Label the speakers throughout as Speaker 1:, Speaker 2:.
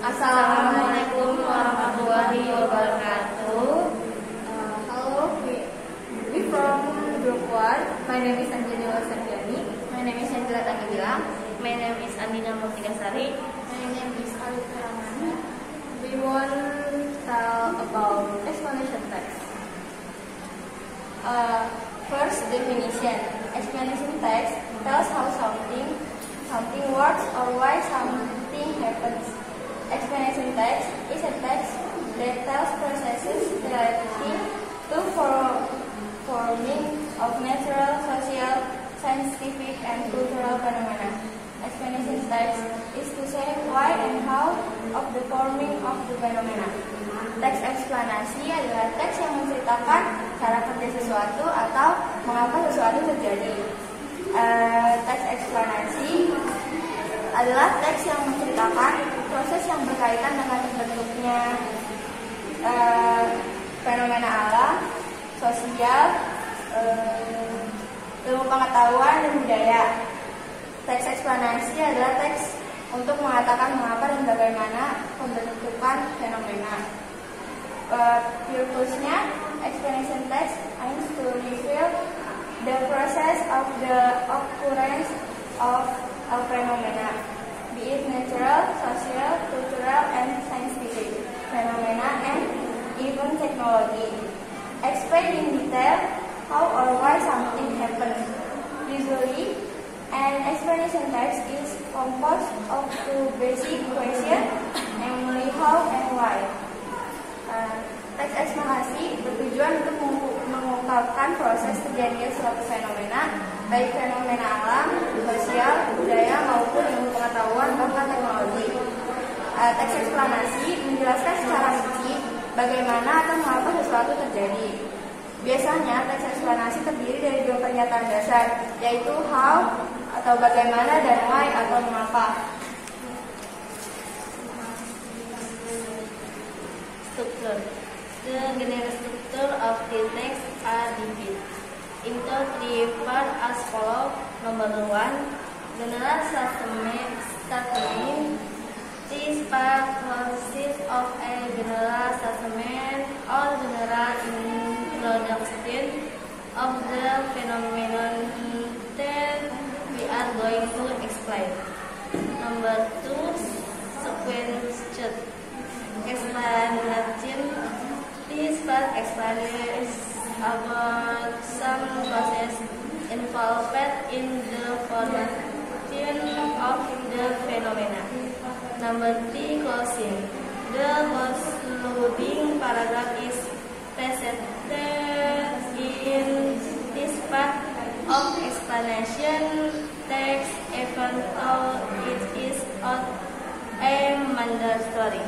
Speaker 1: Assalamualaikum warahmatullahi wabarakatuh.
Speaker 2: Hello, we from Group 1. My name is Anjani Wasanjani.
Speaker 1: My name is Hendra Tangibila. My name is Andina Murtikasari.
Speaker 2: My name is Alif Rahmani. We want to tell about explanation text. First, definition. Explanation text tells how something works or why something happens. Explanation text is a text that tells processes relating to forming of natural, social, scientific, and cultural phenomena. Explanation text is to say why and how of the forming of the phenomena. Teks eksplanasi adalah teks yang menceritakan cara kerja sesuatu atau mengapa sesuatu terjadi. Teks eksplanasi adalah teks yang menceritakan proses yang berkaitan dengan terbentuknya fenomena alam, sosial, ilmu pengetahuan, dan budaya. Teks eksplanasi adalah teks untuk mengatakan mengapa dan bagaimana pembentukan fenomena. Purpose-nya, explanation text aims to reveal the process of the occurrence of a phenomena, be it natural, social, cultural, and scientific phenomena, and even technology. Explain in detail how or why something happens. Usually, an explanation text is composed of two basic questions, namely how and why. Teks eksplanasi bertujuan untuk mengungkapkan proses terjadinya suatu fenomena, baik fenomena alam, sosial, budaya, maupun ilmu pengetahuan bahkan teknologi. Teks eksplanasi menjelaskan secara rinci bagaimana atau mengapa sesuatu terjadi. Biasanya teks eksplanasi terdiri dari dua pernyataan dasar, yaitu how atau bagaimana dan why atau mengapa.
Speaker 1: Structure. The general structure of the text are divided into three parts as follows. Number 1, general statement. This part consists of a general statement or general introduction of the phenomenon that we are going to explain. Number 2, sequence explanation. This part explains about some process involved in the formation of the phenomena. Number 3, closing. The concluding paragraph is presented in this part of explanation text, even though it is not a mandatory.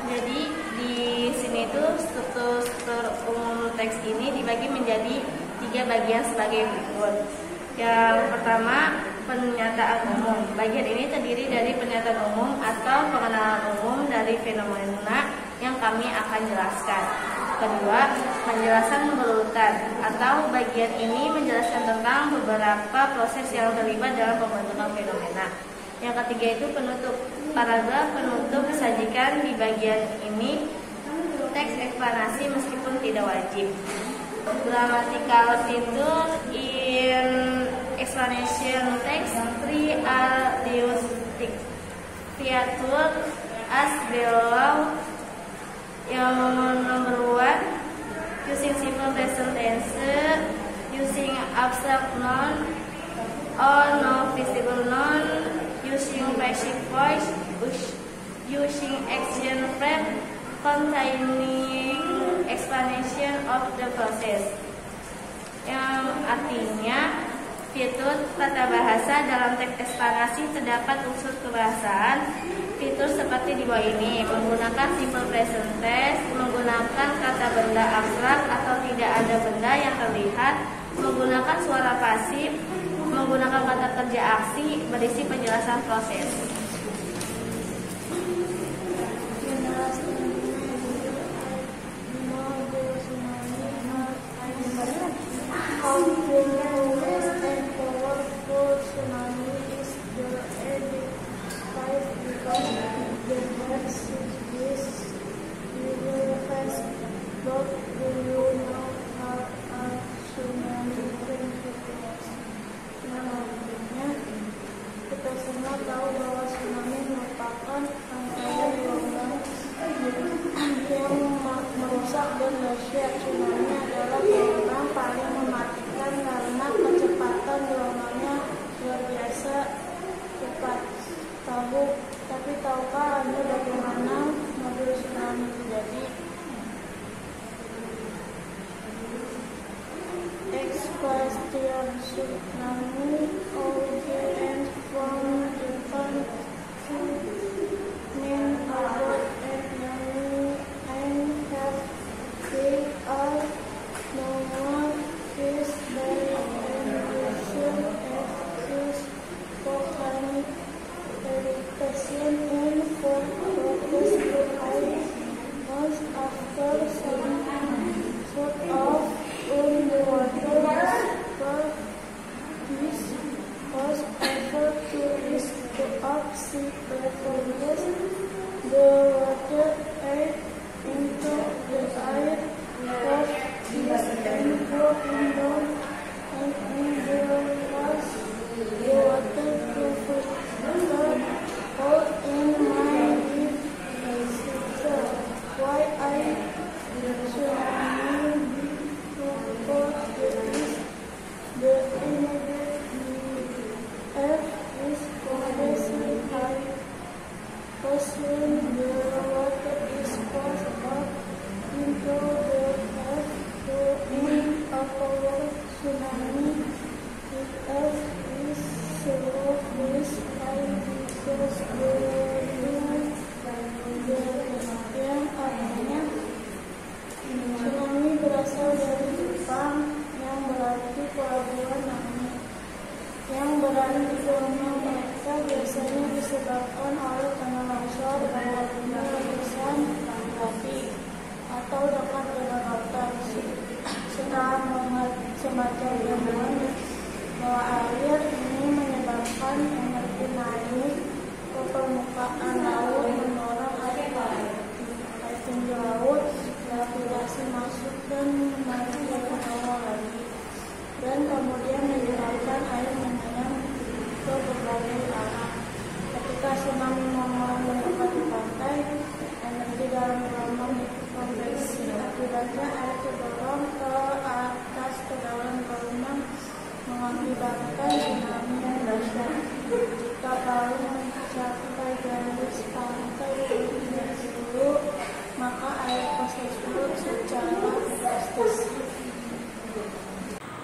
Speaker 1: Jadi di sini itu struktur umum teks ini dibagi menjadi 3 bagian sebagai berikut. Yang pertama, pernyataan umum. Bagian ini terdiri dari pernyataan umum atau pengenalan umum dari fenomena yang kami akan jelaskan. Kedua, penjelasan berurutan atau bagian ini menjelaskan tentang beberapa proses yang terlibat dalam pembentukan fenomena. Yang ketiga itu penutup. Paragraf penutup disajikan di bagian ini teks eksplanasi meskipun tidak wajib. Grammatical feature in explanation text 3 are used. Feature as below. Yang number 1, using simple present tense, using abstract noun or non-visible noun, using passive voice, using action verb containing explanation of the process. Yang artinya, fitur tata bahasa dalam teks eksplanasi terdapat unsur kebahasaan. Fitur seperti di bawah ini: menggunakan simple present tense, menggunakan kata benda abstrak atau tidak ada benda yang terlihat, menggunakan suara pasif, menggunakan kata kerja aksi berisi penjelasan proses.
Speaker 2: How to and powerful semua tahu bahwa tsunami merupakan rangkaian gelombang yang merusak dan dahsyat. Tsunami adalah gelombang paling mematikan karena kecepatan gelombangnya luar biasa cepat. Tapi tahukah Anda bagaimana modul tsunami terjadi? Expansion tsunami originates from Japan to main abroad and have they are normal is by evolution as volcanic eruption and for purpose to hide most after some sort of in the water this was effort to reach the sea level. The water ate into the air of this and broken down and in the last the water professor all in my deep sister. Why I tsunami because the immediate earth is progressively high. When the water is passed up into the earth to end a power tsunami, the earth is surface high because the yang artinya tsunami berasal dari Jepang yang berarti pelabuhan angin. Yang berada di gelombang mereka biasanya disebabkan oleh tanah longsor, bawah letusan api, atau dekat dengan lautan. Setelah semacam gangguan bawah air ini menyebabkan energi naik ke permukaan laut, mendorong air tinggi laut, gravitasi masuk dan menarik ke bawah lagi, dan kemudian menyebabkan air menyerang ke berbagai arah. Ketika tsunami mulai mendekati pantai, energi dalam gelombang konveksi, akibatnya air terdorong ke atas ke dalam gelombang, mengakibatkan tsunami yang dahsyat. Jika baru mencapai garis pantai terlebih dahulu, maka air tersebut secara drastis.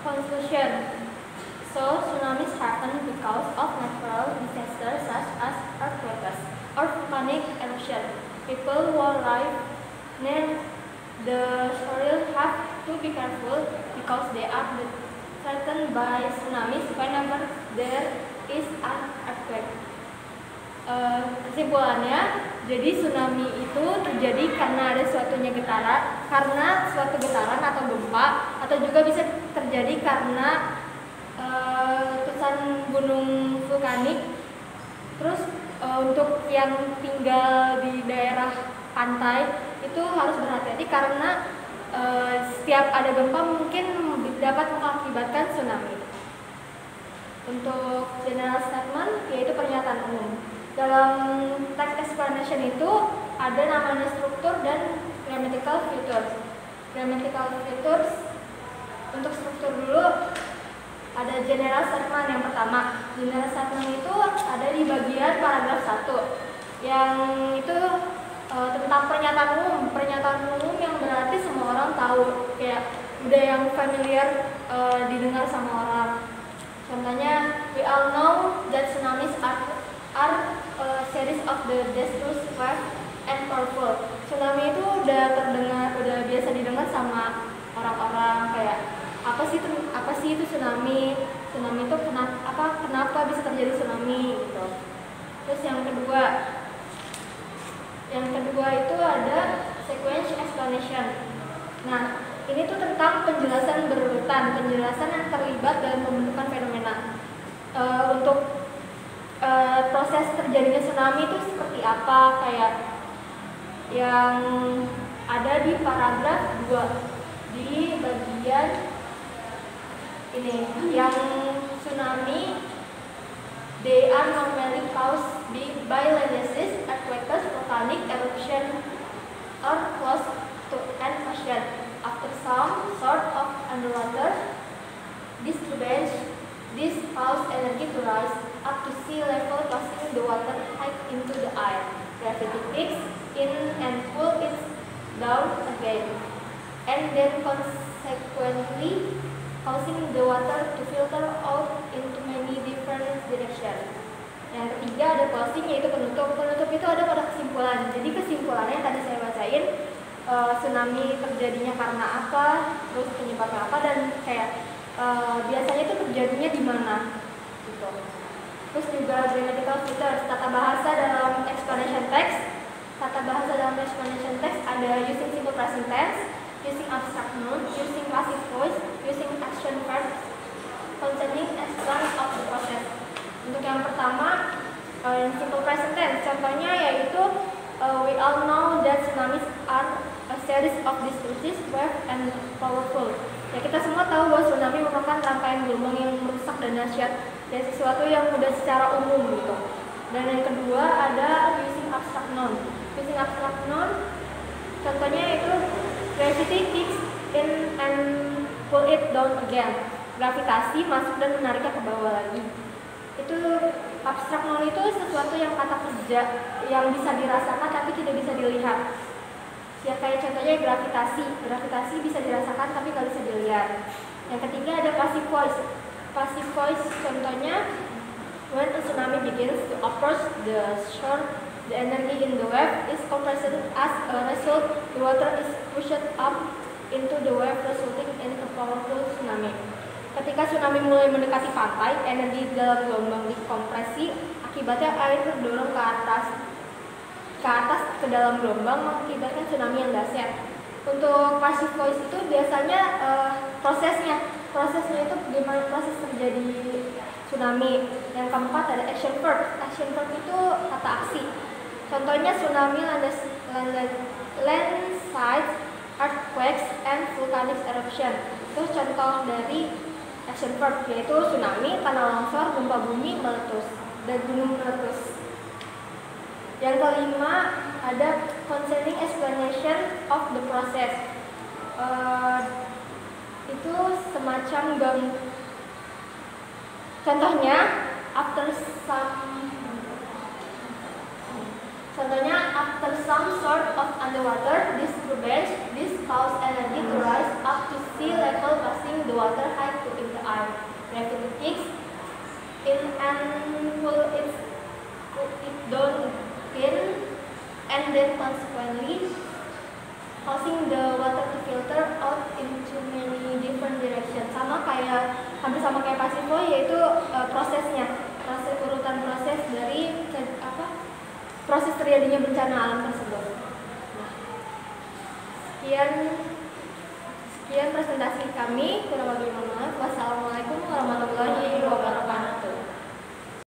Speaker 1: Conclusion. So, tsunamis happen because of natural disasters such as earthquakes or volcanic eruption. People who live near the shore have to be careful because they are threatened by tsunamis whenever there is an earthquake. Kesimpulannya, jadi tsunami itu terjadi karena ada karena suatu getaran atau gempa, atau juga bisa terjadi karena letusan gunung vulkanik. Terus untuk yang tinggal di daerah pantai itu harus berhati-hati karena setiap ada gempa mungkin dapat mengakibatkan tsunami. Untuk general statement yaitu pernyataan umum. Dalam text explanation itu ada namanya struktur dan grammatical features. Grammatical features untuk struktur dulu ada general statement yang pertama. General statement itu ada di bagian paragraf 1 yang itu tentang pernyataan umum. Pernyataan umum yang berarti semua orang tahu, kayak udah yang familiar didengar sama orang. Contohnya, we all know that tsunamis are a series of the disastrous, fast and powerful. Tsunami itu udah biasa didengar sama orang-orang, kayak apa sih itu tsunami? Tsunami itu kenapa bisa terjadi tsunami gitu. Terus yang kedua itu ada sequence explanation. Nah, ini tuh tentang penjelasan berurutan, penjelasan yang terlibat dalam pembentukan fenomena. Untuk proses terjadinya tsunami itu seperti apa, kayak yang ada di paragraf 2 di bagian ini, yang tsunami they are normally
Speaker 2: caused by landslides, earthquakes, volcanic eruption, or close to an ocean. After some sort of underwater disturbance, this causes energy to rise up to sea level, causing the water high into the air. Gravity kicks in and pulls it down again, and then consequently causing the water to filter out into many different directions. Yang ketiga ada closing, yaitu penutup. Penutup itu ada pada kesimpulan. Jadi kesimpulannya tadi saya bacain, tsunami terjadinya karena apa, terus penyebabnya apa, dan kayak biasanya itu terjadinya di mana gitu. Terus juga grammatical features, tata bahasa dalam explanation text. Tata bahasa dalam explanation text ada using simple present tense, using abstract noun, using passive voice, using action verbs, containing explanation of the process. Untuk yang pertama, simple present tense, contohnya yaitu we all know that tsunamis are a series of destructive, wave, and powerful. Ya, kita semua tahu bahwa tsunami merupakan rangkaian gelombang yang merusak dan dahsyat, dan sesuatu yang mudah secara umum gitu. Dan yang kedua ada using abstract noun. Using abstract noun, contohnya yaitu gravity kicks in and pull it down again. Gravitasi masuk dan menariknya ke bawah lagi. Itu abstrak noun itu sesuatu yang kata kerja yang bisa dirasakan tapi tidak bisa dilihat. Ya kayak contohnya gravitasi bisa dirasakan tapi nggak bisa dilihat. Yang ketiga ada passive voice. Passive voice contohnya when a tsunami begins to approach the shore, the energy in the wave is compressed. As a result, the water is pushed up into the wave, resulting in a powerful tsunami. Ketika tsunami mulai mendekati pantai, energi dalam gelombang dikompresi, akibatnya air terdorong ke dalam gelombang, mengakibatkan tsunami yang dahsyat. Untuk passive voice itu biasanya prosesnya itu bagaimana proses terjadi tsunami. Yang keempat ada action verb. Action verb itu kata aksi. Contohnya tsunami, landslides, earthquakes, and volcanic eruption. Itu contoh dari action verb, yaitu tsunami, tanah longsor, gempa bumi, meletus, dan gunung meletus. Yang kelima ada concerning explanation of the process. Itu semacam contohnya after some sort of underwater disturbance, this causes energy to rise up to sea level, causing the water high to in the air. Gravity kicks in and pull it down again, and then consequently causing the water to filter out into many different directions. Hampir sama kayak passive voice, yaitu urutan proses dari proses terjadinya bencana alam tersebut. Sekian presentasi kami, kurang lebih mohon maaf. Wassalamualaikum warahmatullahi wabarakatuh.